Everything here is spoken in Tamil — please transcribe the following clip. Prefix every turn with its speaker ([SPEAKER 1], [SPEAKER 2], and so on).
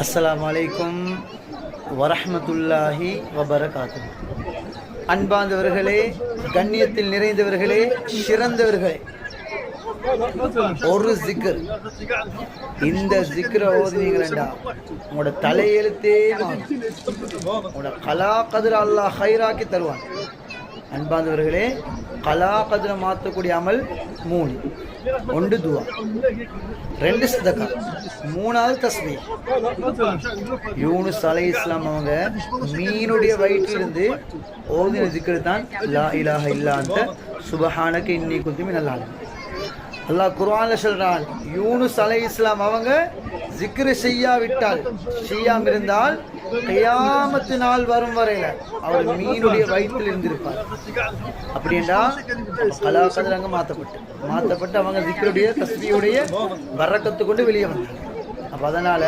[SPEAKER 1] அஸ்ஸலாமு அலைக்கும் வரஹ்மத்துல்லாஹி வபரகாத்துஹு. அன்பார்ந்தவர்களே, கண்ணியத்தில் நிறைந்தவர்களே, சிறந்தவர்களே, ஒரு ஜிக்ர், இந்த ஜிக்ரை ஓதுனீங்களா உங்களோட தலையெழுத்தே மாறும். உங்களோட கலா கதிர அல்லாஹ் ஹைராக்கி தருவான். அன்பார்ந்தவர்களே, கலா கதிரை மாற்றக்கூடிய அமல் 3. 1 துவா, 2 சதகா, 3வது தஸ்பீஹ். யூனுஸ் அலைஹிஸ்ஸலாம் அவங்க மீனுடைய வயிற்றிலிருந்து ஓதின ஜிக்ர் தான் லா இலாஹ இல்லா அன்த சுப்ஹானக இன்னி குன்து மினல் ஆலிமீன். அல்லாஹ் குர்ஆன்ல சொல்றான், யூனுஸ் அலைஹிஸ்ஸலாம் அவங்க ஜிக்ர் செய்யாம இருந்தால் கியாமத்து நாள் வரும் வரையில அவர் மீனுடைய வயிற்றில் இருந்திருப்பார். அப்படி என்றால் கலா கதிர் அங்க மாற்றப்பட்டு அவங்க ஜிக்ருடைய தஸ்பீஹுடைய பரக்கத்து கொண்டு வெளியே வந்தாங்க. அப்ப அதனால